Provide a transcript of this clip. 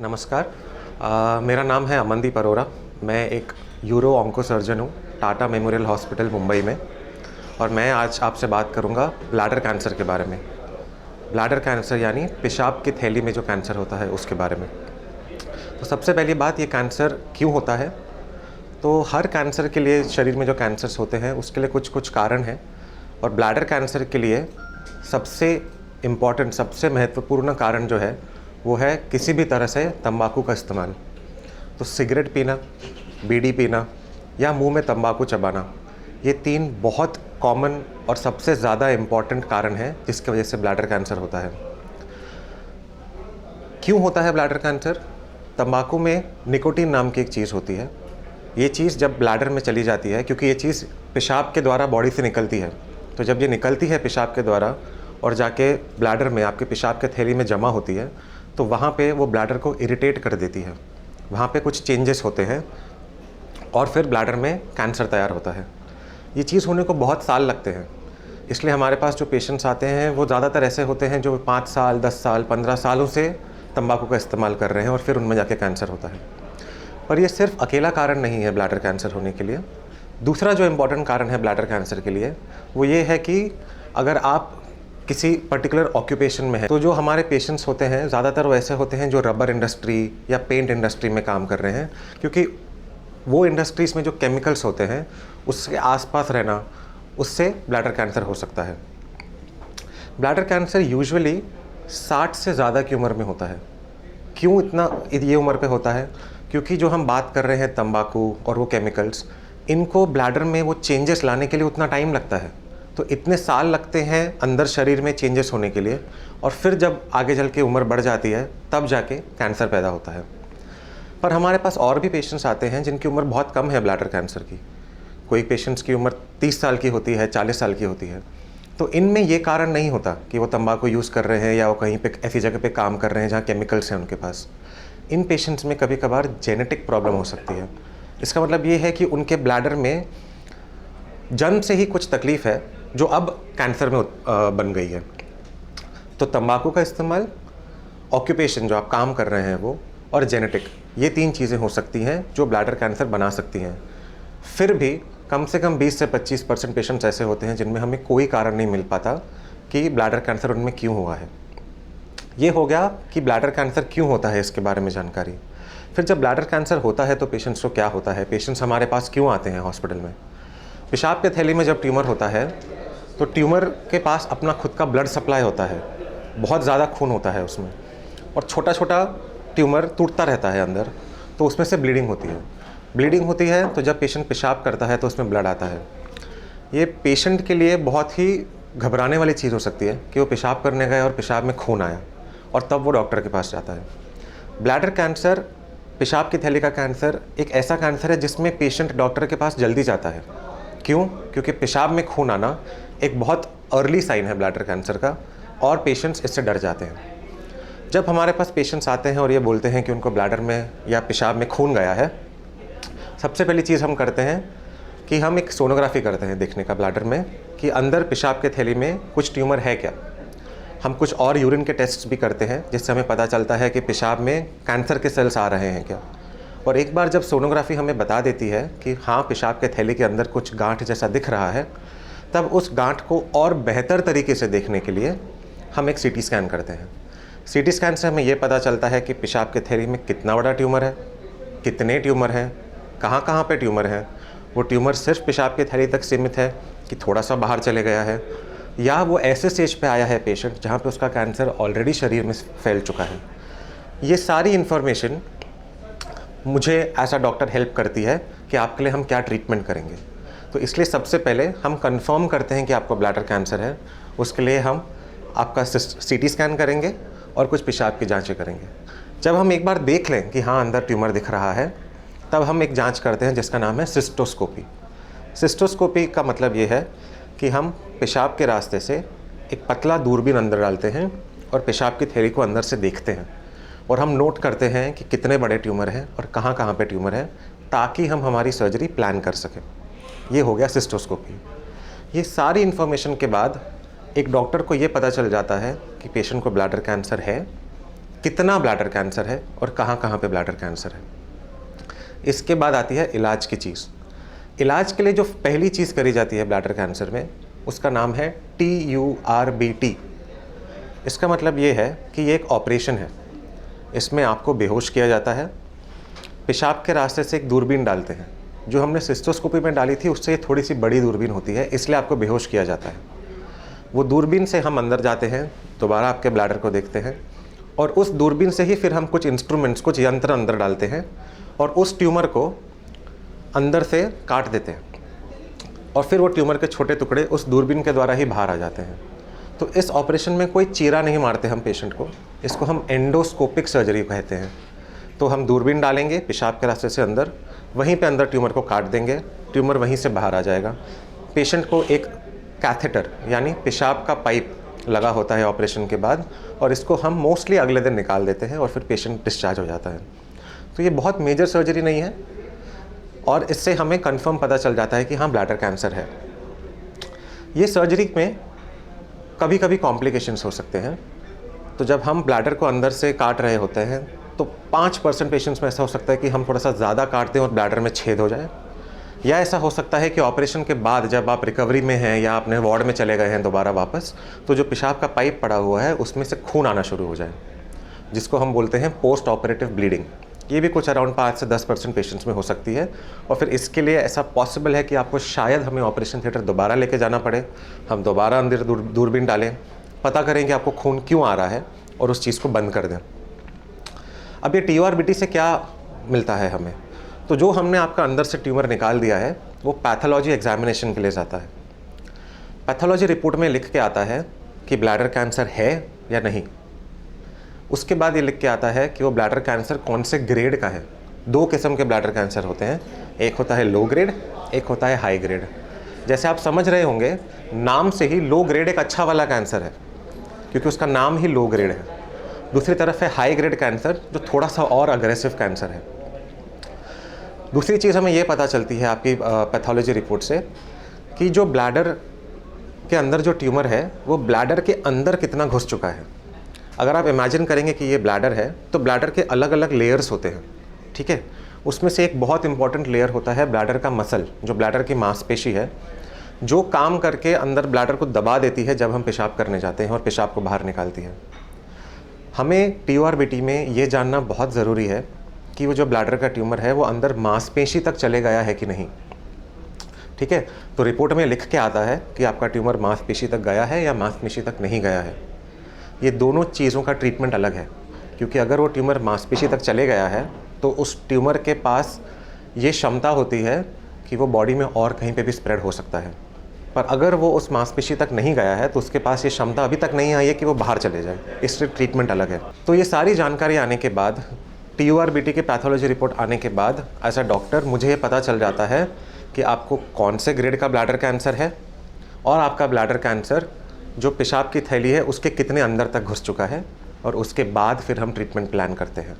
नमस्कार। मेरा नाम है अमनदीप अरोरा। मैं एक यूरो ऑन्को सर्जन हूँ टाटा मेमोरियल हॉस्पिटल मुंबई में, और मैं आज आपसे बात करूँगा ब्लैडर कैंसर के बारे में। ब्लैडर कैंसर यानी पेशाब की थैली में जो कैंसर होता है उसके बारे में। तो सबसे पहली बात, ये कैंसर क्यों होता है? तो हर कैंसर के लिए, शरीर में जो कैंसर्स होते हैं उसके लिए कुछ कुछ कारण हैं, और ब्लैडर कैंसर के लिए सबसे इम्पॉर्टेंट, सबसे महत्वपूर्ण कारण जो है वो है किसी भी तरह से तंबाकू का इस्तेमाल। तो सिगरेट पीना, बीड़ी पीना या मुंह में तंबाकू चबाना, ये 3 बहुत कॉमन और सबसे ज़्यादा इम्पॉर्टेंट कारण हैं जिसकी वजह से ब्लैडर कैंसर होता है। क्यों होता है ब्लैडर कैंसर? तंबाकू में निकोटीन नाम की एक चीज़ होती है। ये चीज़ जब ब्लैडर में चली जाती है, क्योंकि ये चीज़ पेशाब के द्वारा बॉडी से निकलती है, तो जब ये निकलती है पेशाब के द्वारा और जाके ब्लैडर में, आपके पेशाब के थैली में जमा होती है, तो वहाँ पे वो ब्लैडर को इरिटेट कर देती है। वहाँ पे कुछ चेंजेस होते हैं और फिर ब्लैडर में कैंसर तैयार होता है। ये चीज़ होने को बहुत साल लगते हैं, इसलिए हमारे पास जो पेशेंट्स आते हैं वो ज़्यादातर ऐसे होते हैं जो 5 साल, 10 साल, 15 सालों से तंबाकू का इस्तेमाल कर रहे हैं और फिर उनमें जाके कैंसर होता है। पर ये सिर्फ अकेला कारण नहीं है ब्लैडर कैंसर होने के लिए। दूसरा जो इम्पॉर्टेंट कारण है ब्लैडर कैंसर के लिए, वो ये है कि अगर आप किसी पर्टिकुलर ऑक्यूपेशन में है, तो जो हमारे पेशेंट्स होते हैं ज़्यादातर वो ऐसे होते हैं जो रबर इंडस्ट्री या पेंट इंडस्ट्री में काम कर रहे हैं, क्योंकि वो इंडस्ट्रीज़ में जो केमिकल्स होते हैं उसके आसपास रहना, उससे ब्लैडर कैंसर हो सकता है। ब्लैडर कैंसर यूजुअली 60 से ज़्यादा की उम्र में होता है। क्यों इतना ये उम्र पे होता है? क्योंकि जो हम बात कर रहे हैं तंबाकू और वो केमिकल्स, इनको ब्लैडर में वो चेंजेस लाने के लिए उतना टाइम लगता है। तो इतने साल लगते हैं अंदर शरीर में चेंजेस होने के लिए, और फिर जब आगे चल के उम्र बढ़ जाती है तब जाके कैंसर पैदा होता है। पर हमारे पास और भी पेशेंट्स आते हैं जिनकी उम्र बहुत कम है ब्लैडर कैंसर की। कोई पेशेंट्स की उम्र 30 साल की होती है, 40 साल की होती है। तो इनमें ये कारण नहीं होता कि वो तंबाकू यूज़ कर रहे हैं या वो कहीं पे ऐसी जगह पे काम कर रहे हैं जहाँ केमिकल्स हैं उनके पास। इन पेशेंट्स में कभी कभार जेनेटिक प्रॉब्लम हो सकती है। इसका मतलब ये है कि उनके ब्लैडर में जन्म से ही कुछ तकलीफ़ है जो अब कैंसर में बन गई है। तो तंबाकू का इस्तेमाल, ऑक्यूपेशन जो आप काम कर रहे हैं वो, और जेनेटिक, ये 3 चीज़ें हो सकती हैं जो ब्लैडर कैंसर बना सकती हैं। फिर भी कम से कम 20 से 25% पेशेंट्स ऐसे होते हैं जिनमें हमें कोई कारण नहीं मिल पाता कि ब्लैडर कैंसर उनमें क्यों हुआ है। ये हो गया कि ब्लैडर कैंसर क्यों होता है, इसके बारे में जानकारी। फिर जब ब्लैडर कैंसर होता है तो पेशेंट्स को क्या होता है, पेशेंट्स हमारे पास क्यों आते हैं हॉस्पिटल में? पेशाब के थैली में जब ट्यूमर होता है तो ट्यूमर के पास अपना खुद का ब्लड सप्लाई होता है, बहुत ज़्यादा खून होता है उसमें, और छोटा छोटा ट्यूमर टूटता रहता है अंदर, तो उसमें से ब्लीडिंग होती है। ब्लीडिंग होती है तो जब पेशेंट पेशाब करता है तो उसमें ब्लड आता है। ये पेशेंट के लिए बहुत ही घबराने वाली चीज़ हो सकती है कि वो पेशाब करने गए और पेशाब में खून आया, और तब वो डॉक्टर के पास जाता है। ब्लैडर कैंसर, पेशाब की थैली का कैंसर, एक ऐसा कैंसर है जिसमें पेशेंट डॉक्टर के पास जल्दी जाता है। क्यों? क्योंकि पेशाब में खून आना एक बहुत अर्ली साइन है ब्लैडर कैंसर का, और पेशेंट्स इससे डर जाते हैं। जब हमारे पास पेशेंट्स आते हैं और ये बोलते हैं कि उनको ब्लैडर में या पेशाब में खून गया है, सबसे पहली चीज़ हम करते हैं कि हम एक सोनोग्राफी करते हैं देखने का ब्लैडर में कि अंदर पेशाब के थैली में कुछ ट्यूमर है क्या। हम कुछ और यूरिन के टेस्ट भी करते हैं जिससे हमें पता चलता है कि पेशाब में कैंसर के सेल्स आ रहे हैं क्या। और एक बार जब सोनोग्राफी हमें बता देती है कि हाँ, पेशाब के थैली के अंदर कुछ गांठ जैसा दिख रहा है, तब उस गांठ को और बेहतर तरीके से देखने के लिए हम एक सीटी स्कैन करते हैं। सीटी स्कैन से हमें ये पता चलता है कि पेशाब के थैली में कितना बड़ा ट्यूमर है, कितने ट्यूमर हैं, कहाँ कहाँ पे ट्यूमर है। वो ट्यूमर सिर्फ पेशाब की थैली तक सीमित है कि थोड़ा सा बाहर चले गया है, या वो ऐसे स्टेज पे आया है पेशेंट जहाँ पे उसका कैंसर ऑलरेडी शरीर में फैल चुका है। ये सारी इन्फॉर्मेशन मुझे एज अ डॉक्टर हेल्प करती है कि आपके लिए हम क्या ट्रीटमेंट करेंगे। तो इसलिए सबसे पहले हम कंफर्म करते हैं कि आपको ब्लैडर कैंसर है। उसके लिए हम आपका सीटी स्कैन करेंगे और कुछ पेशाब की जांचें करेंगे। जब हम एक बार देख लें कि हाँ, अंदर ट्यूमर दिख रहा है, तब हम एक जांच करते हैं जिसका नाम है सिस्टोस्कोपी। सिस्टोस्कोपी का मतलब ये है कि हम पेशाब के रास्ते से एक पतला दूरबीन अंदर डालते हैं और पेशाब की थैली को अंदर से देखते हैं, और हम नोट करते हैं कि कितने बड़े ट्यूमर हैं और कहाँ कहाँ पे ट्यूमर है, ताकि हम हमारी सर्जरी प्लान कर सकें। ये हो गया सिस्टोस्कोपी। ये सारी इन्फॉर्मेशन के बाद एक डॉक्टर को ये पता चल जाता है कि पेशेंट को ब्लैडर कैंसर है कितना ब्लैडर कैंसर है और कहाँ कहाँ पे ब्लैडर कैंसर है। इसके बाद आती है इलाज की चीज़। इलाज के लिए जो पहली चीज़ करी जाती है ब्लैडर कैंसर में, उसका नाम है TURBT। इसका मतलब ये है कि ये एक ऑपरेशन है। इसमें आपको बेहोश किया जाता है, पेशाब के रास्ते से एक दूरबीन डालते हैं। जो हमने सिस्टोस्कोपी में डाली थी उससे ये थोड़ी सी बड़ी दूरबीन होती है, इसलिए आपको बेहोश किया जाता है। वो दूरबीन से हम अंदर जाते हैं, दोबारा आपके ब्लैडर को देखते हैं, और उस दूरबीन से ही फिर हम कुछ इंस्ट्रूमेंट्स, कुछ यंत्र अंदर डालते हैं और उस ट्यूमर को अंदर से काट देते हैं, और फिर वो ट्यूमर के छोटे टुकड़े उस दूरबीन के द्वारा ही बाहर आ जाते हैं। तो इस ऑपरेशन में कोई चीरा नहीं मारते हम पेशेंट को, इसको हम एंडोस्कोपिक सर्जरी कहते हैं। तो हम दूरबीन डालेंगे पेशाब के रास्ते से अंदर, वहीं पे अंदर ट्यूमर को काट देंगे, ट्यूमर वहीं से बाहर आ जाएगा। पेशेंट को एक कैथेटर यानी पेशाब का पाइप लगा होता है ऑपरेशन के बाद, और इसको हम मोस्टली अगले दिन निकाल देते हैं और फिर पेशेंट डिस्चार्ज हो जाता है। तो ये बहुत मेजर सर्जरी नहीं है, और इससे हमें कंफर्म पता चल जाता है कि हाँ ब्लैडर कैंसर है। ये सर्जरी में कभी कभी कॉम्प्लिकेशंस हो सकते हैं। तो जब हम ब्लैडर को अंदर से काट रहे होते हैं तो 5% पेशेंट्स में ऐसा हो सकता है कि हम थोड़ा सा ज़्यादा काट दें और ब्लैडर में छेद हो जाए, या ऐसा हो सकता है कि ऑपरेशन के बाद जब आप रिकवरी में हैं या अपने वार्ड में चले गए हैं दोबारा वापस, तो जो पेशाब का पाइप पड़ा हुआ है उसमें से खून आना शुरू हो जाए, जिसको हम बोलते हैं पोस्ट ऑपरेटिव ब्लीडिंग। ये भी कुछ अराउंड 5 से 10% पेशेंट्स में हो सकती है, और फिर इसके लिए ऐसा पॉसिबल है कि आपको शायद हमें ऑपरेशन थिएटर दोबारा लेके जाना पड़े, हम दोबारा अंदर दूरबीन डालें, पता करें कि आपको खून क्यों आ रहा है और उस चीज़ को बंद कर दें। अब ये TURBT से क्या मिलता है हमें? तो जो हमने आपका अंदर से ट्यूमर निकाल दिया है वो पैथोलॉजी एग्जामिनेशन के लिए जाता है। पैथोलॉजी रिपोर्ट में लिख के आता है कि ब्लैडर कैंसर है या नहीं। उसके बाद ये लिख के आता है कि वो ब्लैडर कैंसर कौन से ग्रेड का है। 2 किस्म के ब्लैडर कैंसर होते हैं, एक होता है लो ग्रेड, एक होता है हाई ग्रेड। जैसे आप समझ रहे होंगे, नाम से ही लो ग्रेड एक अच्छा वाला कैंसर है क्योंकि उसका नाम ही लो ग्रेड है। दूसरी तरफ है हाई ग्रेड कैंसर, जो थोड़ा सा और अग्रेसिव कैंसर है। दूसरी चीज़ हमें ये पता चलती है आपकी पैथोलॉजी रिपोर्ट से कि जो ब्लैडर के अंदर जो ट्यूमर है वो ब्लैडर के अंदर कितना घुस चुका है। अगर आप इमेजिन करेंगे कि ये ब्लैडर है तो ब्लैडर के अलग अलग लेयर्स होते हैं, ठीक है। उसमें से एक बहुत इंपॉर्टेंट लेयर होता है ब्लैडर का मसल, जो ब्लैडर की मांसपेशी है, जो काम करके अंदर ब्लैडर को दबा देती है जब हम पेशाब करने जाते हैं और पेशाब को बाहर निकालती है। हमें TURBT में ये जानना बहुत ज़रूरी है कि वो जो ब्लैडर का ट्यूमर है वो अंदर मांसपेशी तक चले गया है कि नहीं, ठीक है। तो रिपोर्ट में लिख के आता है कि आपका ट्यूमर मांसपेशी तक गया है या मांसपेशी तक नहीं गया है। ये दोनों चीज़ों का ट्रीटमेंट अलग है, क्योंकि अगर वो ट्यूमर मांसपेशी तक चले गया है तो उस ट्यूमर के पास ये क्षमता होती है कि वो बॉडी में और कहीं पे भी स्प्रेड हो सकता है। पर अगर वो उस मांसपेशी तक नहीं गया है तो उसके पास ये क्षमता अभी तक नहीं आई है कि वो बाहर चले जाए, इसलिए ट्रीटमेंट अलग है। तो ये सारी जानकारी आने के बाद, TURBT की पैथोलॉजी रिपोर्ट आने के बाद, एज अ डॉक्टर मुझे ये पता चल जाता है कि आपको कौन से ग्रेड का ब्लैडर कैंसर है और आपका ब्लैडर कैंसर जो पेशाब की थैली है उसके कितने अंदर तक घुस चुका है, और उसके बाद फिर हम ट्रीटमेंट प्लान करते हैं।